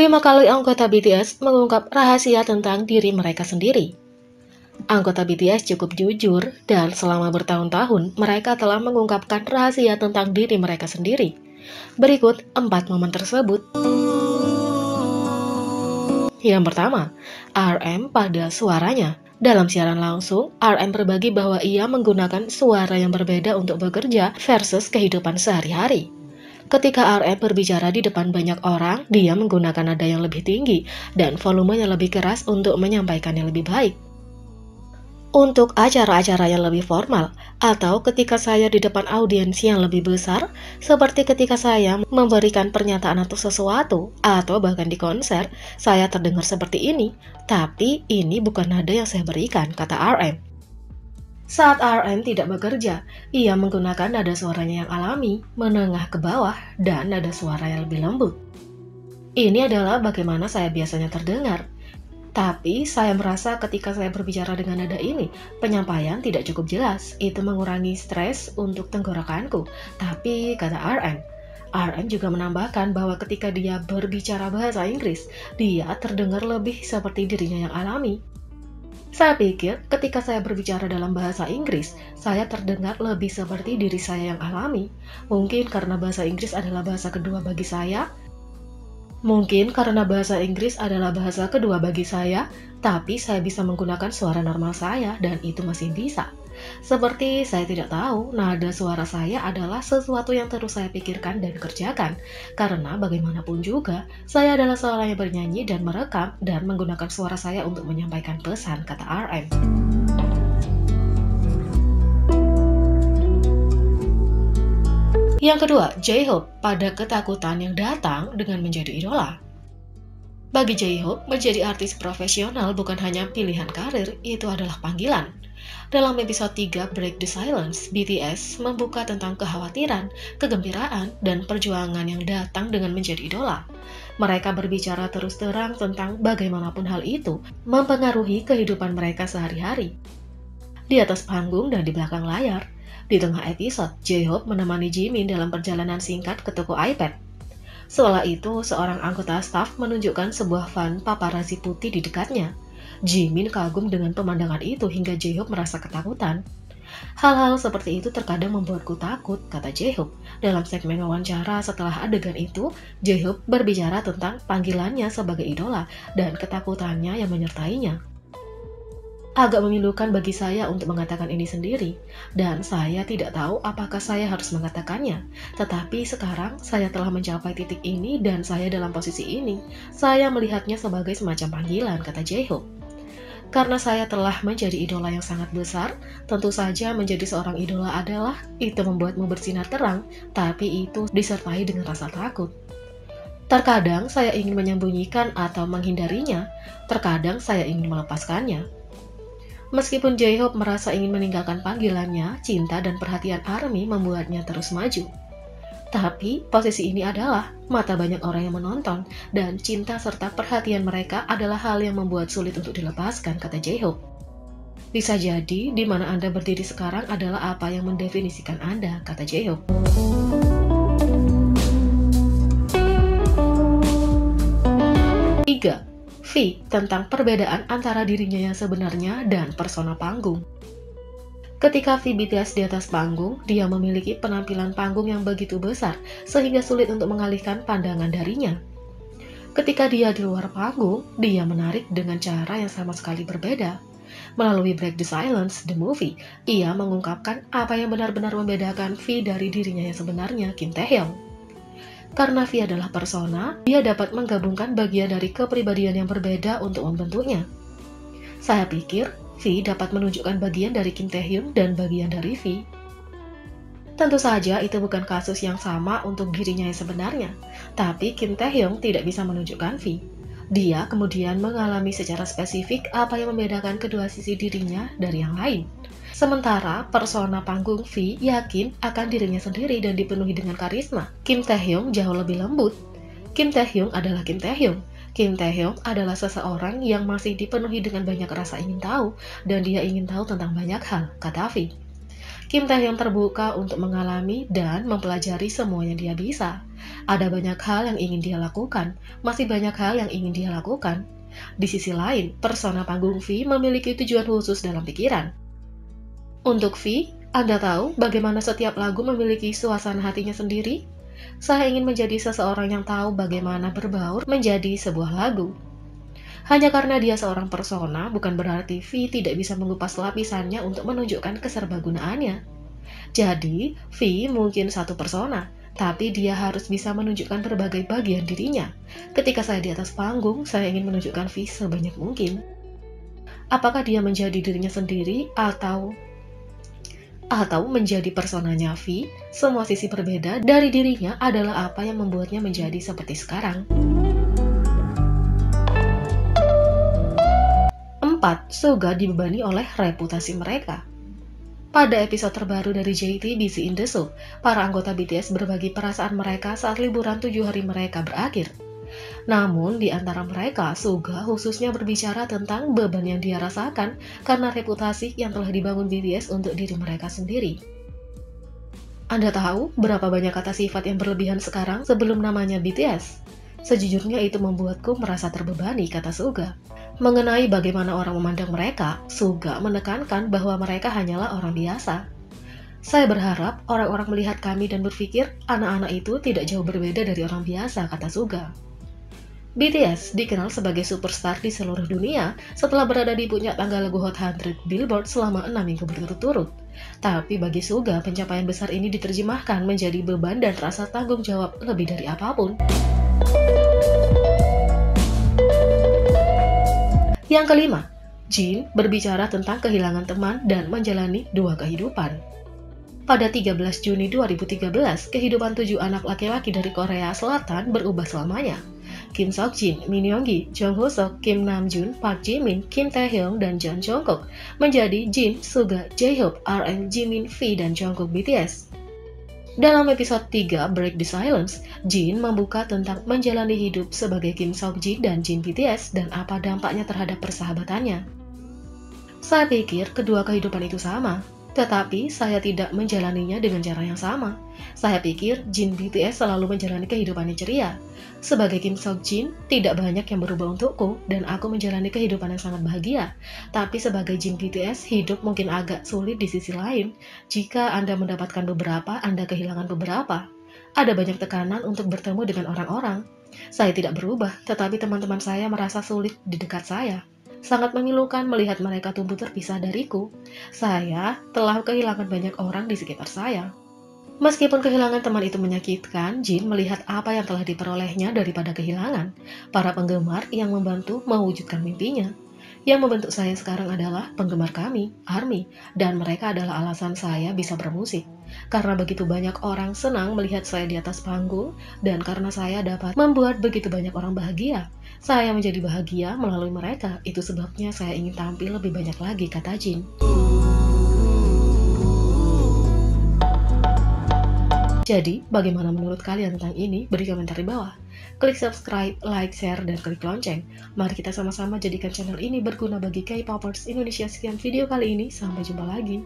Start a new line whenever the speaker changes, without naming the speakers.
5 kali anggota BTS mengungkap rahasia tentang diri mereka sendiri. Anggota BTS cukup jujur dan selama bertahun-tahun mereka telah mengungkapkan rahasia tentang diri mereka sendiri. Berikut 4 momen tersebut. Yang pertama, RM pada suaranya. Dalam siaran langsung, RM berbagi bahwa ia menggunakan suara yang berbeda untuk bekerja versus kehidupan sehari-hari. Ketika RM berbicara di depan banyak orang, dia menggunakan nada yang lebih tinggi dan volumenya lebih keras untuk menyampaikannya lebih baik. Untuk acara-acara yang lebih formal, atau ketika saya di depan audiens yang lebih besar, seperti ketika saya memberikan pernyataan atau sesuatu, atau bahkan di konser, saya terdengar seperti ini, tapi ini bukan nada yang saya berikan, kata RM. Saat RM tidak bekerja, ia menggunakan nada suaranya yang alami, menengah ke bawah, dan nada suara yang lebih lembut. Ini adalah bagaimana saya biasanya terdengar. Tapi saya merasa ketika saya berbicara dengan nada ini, penyampaian tidak cukup jelas. Itu mengurangi stres untuk tenggorokanku. Tapi, kata RM juga menambahkan bahwa ketika dia berbicara bahasa Inggris, dia terdengar lebih seperti dirinya yang alami. Saya pikir ketika saya berbicara dalam bahasa Inggris, saya terdengar lebih seperti diri saya yang alami. Mungkin karena bahasa Inggris adalah bahasa kedua bagi saya. Tapi saya bisa menggunakan suara normal saya dan itu masih bisa. Seperti saya tidak tahu, nada suara saya adalah sesuatu yang terus saya pikirkan dan kerjakan. Karena bagaimanapun juga, saya adalah seorang yang bernyanyi dan merekam dan menggunakan suara saya untuk menyampaikan pesan, kata RM. Yang kedua, J-Hope pada ketakutan yang datang dengan menjadi idola. Bagi J-Hope, menjadi artis profesional bukan hanya pilihan karir, itu adalah panggilan. Dalam episode 3 Break the Silence, BTS membuka tentang kekhawatiran, kegembiraan, dan perjuangan yang datang dengan menjadi idola. Mereka berbicara terus terang tentang bagaimanapun hal itu mempengaruhi kehidupan mereka sehari-hari. Di atas panggung dan di belakang layar, di tengah episode, J-Hope menemani Jimin dalam perjalanan singkat ke toko iPad. Setelah itu, seorang anggota staf menunjukkan sebuah van paparazzi putih di dekatnya. Jimin kagum dengan pemandangan itu hingga J-Hope merasa ketakutan. Hal-hal seperti itu terkadang membuatku takut, kata J-Hope. Dalam segmen wawancara setelah adegan itu, J-Hope berbicara tentang panggilannya sebagai idola dan ketakutannya yang menyertainya. Agak memilukan bagi saya untuk mengatakan ini sendiri, dan saya tidak tahu apakah saya harus mengatakannya. Tetapi sekarang saya telah mencapai titik ini dan saya dalam posisi ini. Saya melihatnya sebagai semacam panggilan, kata J-Hope. Karena saya telah menjadi idola yang sangat besar, tentu saja menjadi seorang idola adalah itu membuatmu bersinar terang, tapi itu disertai dengan rasa takut. Terkadang saya ingin menyembunyikan atau menghindarinya, terkadang saya ingin melepaskannya. Meskipun J-Hope merasa ingin meninggalkan panggilannya, cinta dan perhatian ARMY membuatnya terus maju. Tapi, posisi ini adalah mata banyak orang yang menonton, dan cinta serta perhatian mereka adalah hal yang membuat sulit untuk dilepaskan, kata J-Hope. Bisa jadi, di mana Anda berdiri sekarang adalah apa yang mendefinisikan Anda, kata J-Hope. Tiga, V tentang perbedaan antara dirinya yang sebenarnya dan persona panggung. Ketika V BTS di atas panggung, dia memiliki penampilan panggung yang begitu besar sehingga sulit untuk mengalihkan pandangan darinya. Ketika dia di luar panggung, dia menarik dengan cara yang sama sekali berbeda. Melalui Break the Silence, the movie, ia mengungkapkan apa yang benar-benar membedakan V dari dirinya yang sebenarnya, Kim Taehyung. Karena V adalah persona, dia dapat menggabungkan bagian dari kepribadian yang berbeda untuk membentuknya. Saya pikir, V dapat menunjukkan bagian dari Kim Taehyung dan bagian dari V. Tentu saja itu bukan kasus yang sama untuk dirinya yang sebenarnya, tapi Kim Taehyung tidak bisa menunjukkan V. Dia kemudian mengalami secara spesifik apa yang membedakan kedua sisi dirinya dari yang lain. Sementara persona panggung V yakin akan dirinya sendiri dan dipenuhi dengan karisma. Kim Taehyung jauh lebih lembut. Kim Taehyung adalah Kim Taehyung. Kim Taehyung adalah seseorang yang masih dipenuhi dengan banyak rasa ingin tahu, dan dia ingin tahu tentang banyak hal, kata V. Kim Taehyung terbuka untuk mengalami dan mempelajari semua yang dia bisa. Ada banyak hal yang ingin dia lakukan, masih banyak hal yang ingin dia lakukan. Di sisi lain, persona panggung V memiliki tujuan khusus dalam pikiran. Untuk V, Anda tahu bagaimana setiap lagu memiliki suasana hatinya sendiri? Saya ingin menjadi seseorang yang tahu bagaimana berbaur menjadi sebuah lagu. Hanya karena dia seorang persona, bukan berarti V tidak bisa mengupas lapisannya untuk menunjukkan keserbagunaannya. Jadi, V mungkin satu persona, tapi dia harus bisa menunjukkan berbagai bagian dirinya. Ketika saya di atas panggung, saya ingin menunjukkan V sebanyak mungkin. Apakah dia menjadi dirinya sendiri atau menjadi personanya V, semua sisi berbeda dari dirinya adalah apa yang membuatnya menjadi seperti sekarang. 4. Suga dibebani oleh reputasi mereka. Pada episode terbaru dari JT Busy in the Show, para anggota BTS berbagi perasaan mereka saat liburan 7 hari mereka berakhir. Namun, di antara mereka, Suga khususnya berbicara tentang beban yang dia rasakan karena reputasi yang telah dibangun BTS untuk diri mereka sendiri. Anda tahu berapa banyak kata sifat yang berlebihan sekarang sebelum namanya BTS? Sejujurnya itu membuatku merasa terbebani, kata Suga. Mengenai bagaimana orang memandang mereka, Suga menekankan bahwa mereka hanyalah orang biasa. Saya berharap orang-orang melihat kami dan berpikir anak-anak itu tidak jauh berbeda dari orang biasa, kata Suga. BTS dikenal sebagai superstar di seluruh dunia setelah berada di puncak tangga lagu Hot 100 Billboard selama 6 minggu berturut-turut. Tapi bagi Suga, pencapaian besar ini diterjemahkan menjadi beban dan rasa tanggung jawab lebih dari apapun. Yang kelima, Jin berbicara tentang kehilangan teman dan menjalani dua kehidupan. Pada 13 Juni 2013, kehidupan 7 anak laki-laki dari Korea Selatan berubah selamanya. Kim Seokjin, Min Yoongi, Jung Hoseok, Kim Namjoon, Park Jimin, Kim Taehyung, dan Jung Jungkook menjadi Jin, Suga, J-Hope, RM, Jimin, V, dan Jungkook BTS. Dalam episode 3, Break the Silence, Jin membuka tentang menjalani hidup sebagai Kim Seokjin dan Jin BTS dan apa dampaknya terhadap persahabatannya. Saya pikir kedua kehidupan itu sama, tetapi saya tidak menjalaninya dengan cara yang sama. Saya pikir Jin BTS selalu menjalani kehidupannya ceria. Sebagai Kim Seokjin, tidak banyak yang berubah untukku dan aku menjalani kehidupan yang sangat bahagia. Tapi sebagai Jin BTS, hidup mungkin agak sulit di sisi lain. Jika Anda mendapatkan beberapa, Anda kehilangan beberapa. Ada banyak tekanan untuk bertemu dengan orang-orang. Saya tidak berubah, tetapi teman-teman saya merasa sulit di dekat saya. Sangat memilukan melihat mereka tumbuh terpisah dariku. Saya telah kehilangan banyak orang di sekitar saya. Meskipun kehilangan teman itu menyakitkan, Jin melihat apa yang telah diperolehnya daripada kehilangan. Para penggemar yang membantu mewujudkan mimpinya. Yang membentuk saya sekarang adalah penggemar kami, ARMY, dan mereka adalah alasan saya bisa bermusik. Karena begitu banyak orang senang melihat saya di atas panggung, dan karena saya dapat membuat begitu banyak orang bahagia. Saya menjadi bahagia melalui mereka, itu sebabnya saya ingin tampil lebih banyak lagi, kata Jin. Jadi, bagaimana menurut kalian tentang ini? Beri komentar di bawah. Klik subscribe, like, share, dan klik lonceng. Mari kita sama-sama jadikan channel ini berguna bagi K-popers Indonesia. Sekian video kali ini, sampai jumpa lagi.